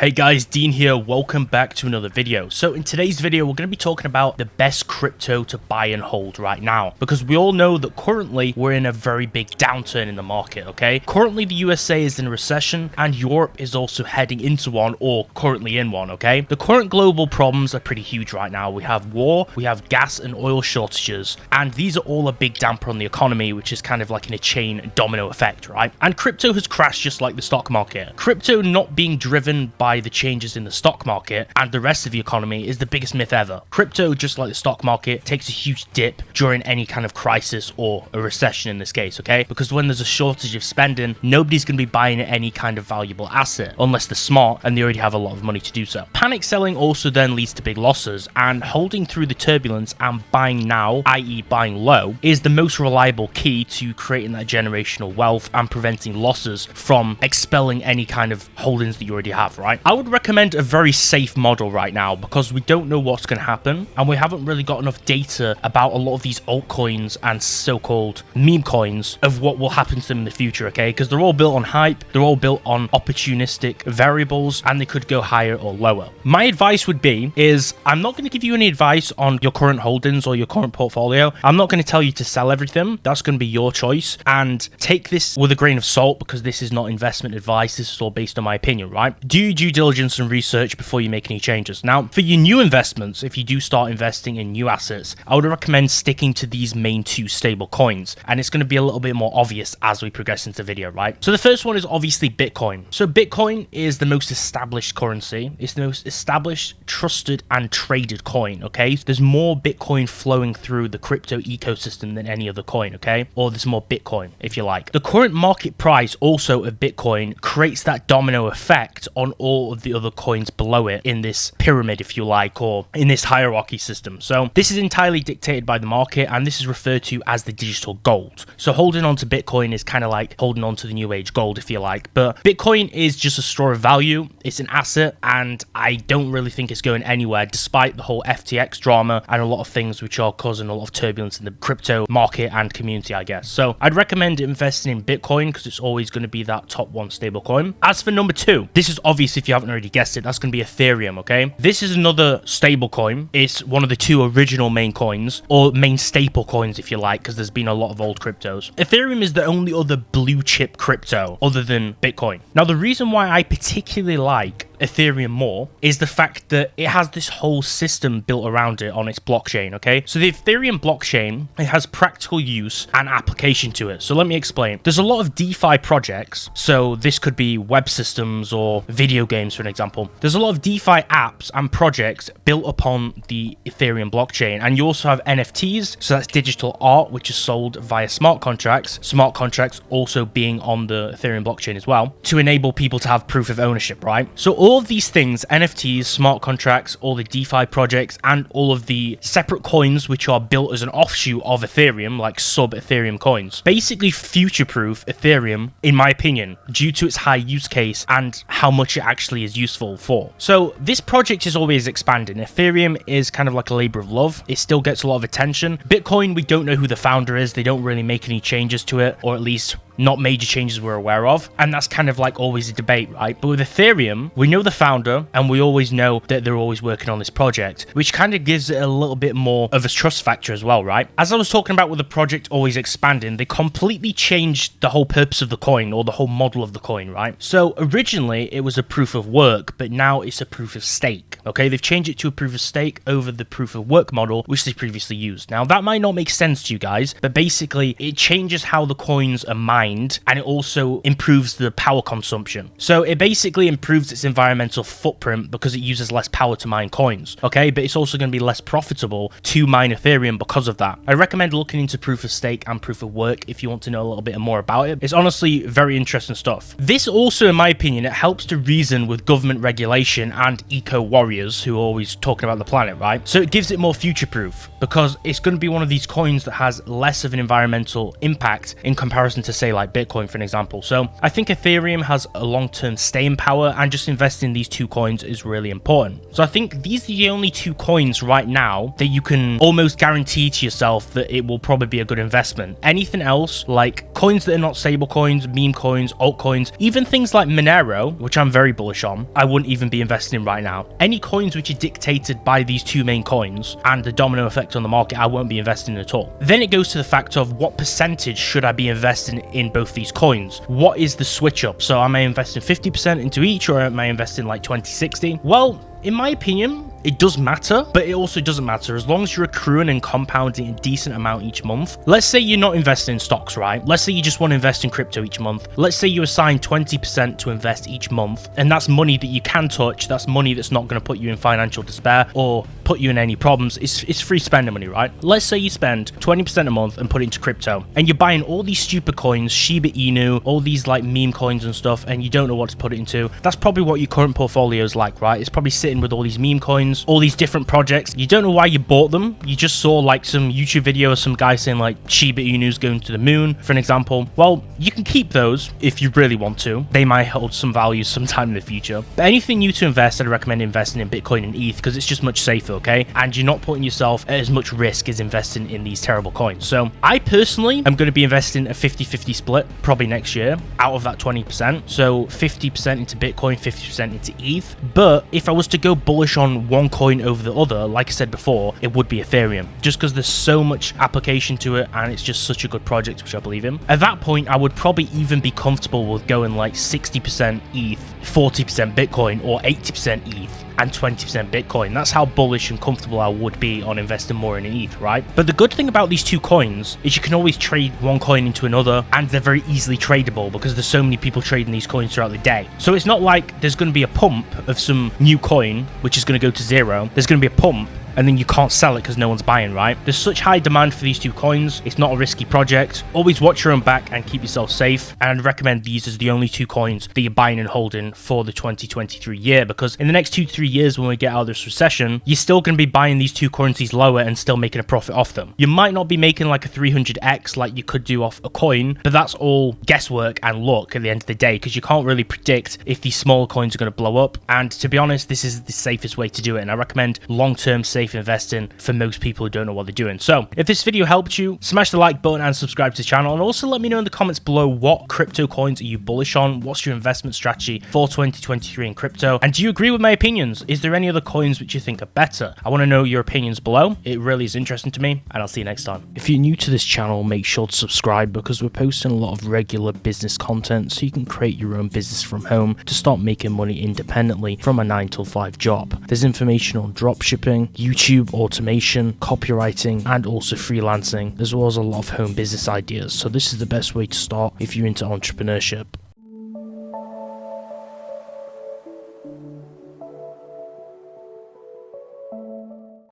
Hey guys, Dean here, welcome back to another video. So in today's video, we're going to be talking about the best crypto to buy and hold right now, because we all know that currently we're in a very big downturn in the market, okay? Currently the USA is in a recession and Europe is also heading into one or currently in one, okay? The current global problems are pretty huge right now. We have war, we have gas and oil shortages, and these are all a big damper on the economy, which is kind of like in a chain domino effect, right? And crypto has crashed just like the stock market. Crypto not being driven by the changes in the stock market and the rest of the economy is the biggest myth ever. Crypto, just like the stock market, takes a huge dip during any kind of crisis or a recession in this case, okay? Because when there's a shortage of spending, nobody's going to be buying any kind of valuable asset unless they're smart and they already have a lot of money to do so. Panic selling also then leads to big losses, and holding through the turbulence and buying now, i.e. buying low, is the most reliable key to creating that generational wealth and preventing losses from expelling any kind of holdings that you already have, right? I would recommend a very safe model right now because we don't know what's going to happen and we haven't really got enough data about a lot of these altcoins and so-called meme coins of what will happen to them in the future, okay? Because they're all built on hype, they're all built on opportunistic variables, and they could go higher or lower. My advice would be I'm not going to give you any advice on your current holdings or your current portfolio. I'm not going to tell you to sell everything. That's going to be your choice, and take this with a grain of salt because this is not investment advice. This is all based on my opinion, right? Do your due diligence and research before you make any changes. Now, for your new investments, if you do start investing in new assets, I would recommend sticking to these main two stable coins, and it's going to be a little bit more obvious as we progress into the video, right? So the first one is obviously Bitcoin. So Bitcoin is the most established currency. It's the most established, trusted, and traded coin, okay? There's more Bitcoin flowing through the crypto ecosystem than any other coin, okay? Or there's more Bitcoin, if you like. The current market price also of Bitcoin creates that domino effect on all of the other coins below it in this pyramid, if you like, or in this hierarchy system. So this is entirely dictated by the market, and this is referred to as the digital gold. So holding on to Bitcoin is kind of like holding on to the new age gold, if you like. But Bitcoin is just a store of value. It's an asset, and I don't really think it's going anywhere despite the whole FTX drama and a lot of things which are causing a lot of turbulence in the crypto market and community, I guess. So I'd recommend investing in Bitcoin because it's always going to be that top one stable coin. As for number two, this is obvious if you haven't already guessed it, that's going to be Ethereum, okay? This is another stable coin. It's one of the two original main coins, or main staple coins if you like, because there's been a lot of old cryptos. Ethereum is the only other blue chip crypto other than Bitcoin. Now, the reason why I particularly like Ethereum more is the fact that it has this whole system built around it on its blockchain, okay? So the Ethereum blockchain, it has practical use and application to it. So let me explain. There's a lot of DeFi projects. So this could be web systems or video games, for an example. There's a lot of DeFi apps and projects built upon the Ethereum blockchain. And you also have NFTs. So that's digital art, which is sold via smart contracts. Smart contracts also being on the Ethereum blockchain as well, to enable people to have proof of ownership, right? So all of these things, NFTs, smart contracts, all the DeFi projects, and all of the separate coins which are built as an offshoot of Ethereum, like sub-Ethereum coins, basically future-proof Ethereum, in my opinion, due to its high use case and how much it actually is useful for. So this project is always expanding. Ethereum is kind of like a labor of love. It still gets a lot of attention. Bitcoin, we don't know who the founder is. They don't really make any changes to it, or at least not major changes we're aware of, and that's kind of like always a debate, right? But with Ethereum, we know the founder and we always know that they're always working on this project, which kind of gives it a little bit more of a trust factor as well, right? As I was talking about with the project always expanding, they completely changed the whole purpose of the coin, or the whole model of the coin, right? So originally it was a proof of work, but now it's a proof of stake, okay? They've changed it to a proof of stake over the proof of work model, which they previously used. Now that might not make sense to you guys, but basically it changes how the coins are mined, and it also improves the power consumption. So it basically improves its environmental footprint because it uses less power to mine coins, okay? But it's also going to be less profitable to mine Ethereum because of that. I recommend looking into proof of stake and proof of work if you want to know a little bit more about it. It's honestly very interesting stuff. This also, in my opinion, it helps to reason with government regulation and eco warriors who are always talking about the planet, right? So it gives it more future proof because it's going to be one of these coins that has less of an environmental impact in comparison to, say, like like Bitcoin, for an example. So I think Ethereum has a long-term staying power, and just investing in these two coins is really important. So I think these are the only two coins right now that you can almost guarantee to yourself that it will probably be a good investment. Anything else, like coins that are not stable coins, meme coins, altcoins, even things like Monero, which I'm very bullish on, I wouldn't even be investing in right now. Any coins which are dictated by these two main coins and the domino effect on the market, I won't be investing in at all. Then it goes to the fact of what percentage should I be investing in both these coins? What is the switch up? So am I investing 50% into each, or am I investing like 20-60? Well, in my opinion, it does matter, but it also doesn't matter as long as you're accruing and compounding a decent amount each month. Let's say you're not investing in stocks, right? Let's say you just want to invest in crypto each month. Let's say you assign 20% to invest each month, and that's money that you can touch. That's money that's not going to put you in financial despair or put you in any problems. It's free spending money, right? Let's say you spend 20% a month and put it into crypto, and you're buying all these stupid coins, Shiba Inu, all these like meme coins and stuff, and you don't know what to put it into. That's probably what your current portfolio is like, right? It's probably sitting with all these meme coins, all these different projects. You don't know why you bought them. You just saw like some YouTube video of some guy saying like Shiba Inu's going to the moon, for an example. Well, you can keep those if you really want to. They might hold some value sometime in the future. But anything new to invest, I'd recommend investing in Bitcoin and ETH because it's just much safer, okay? And you're not putting yourself at as much risk as investing in these terrible coins. So I personally am going to be investing a 50-50 split probably next year out of that 20%. So 50% into Bitcoin, 50% into ETH. But if I was to go bullish on one coin over the other, like I said before, it would be Ethereum, just because there's so much application to it and it's just such a good project, which I believe in. At that point, I would probably even be comfortable with going like 60% ETH, 40% Bitcoin, or 80% ETH and 20% Bitcoin. That's how bullish and comfortable I would be on investing more in ETH, right? But the good thing about these two coins is you can always trade one coin into another, and they're very easily tradable because there's so many people trading these coins throughout the day. So it's not like there's going to be a pump of some new coin which is going to go to zero. There's going to be a pump and then you can't sell it because no one's buying, right? There's such high demand for these two coins. It's not a risky project. Always watch your own back and keep yourself safe. And I'd recommend these as the only two coins that you're buying and holding for the 2023 year, because in the next 2-3 years when we get out of this recession, you're still going to be buying these two currencies lower and still making a profit off them. You might not be making like a 300x like you could do off a coin, but that's all guesswork and luck at the end of the day, because you can't really predict if these smaller coins are going to blow up. And to be honest, this is the safest way to do it. And I recommend long-term safe investing for most people who don't know what they're doing. So if this video helped you, smash the like button and subscribe to the channel, and also let me know in the comments below what crypto coins are you bullish on. What's your investment strategy for 2023 in crypto, and do you agree with my opinions? Is there any other coins which you think are better? I want to know your opinions below. It really is interesting to me, and I'll see you next time. If you're new to this channel, make sure to subscribe because we're posting a lot of regular business content so you can create your own business from home to start making money independently from a 9-to-5 job. There's information on dropshipping, YouTube automation, copywriting, and also freelancing, as well as a lot of home business ideas. So this is the best way to start if you're into entrepreneurship.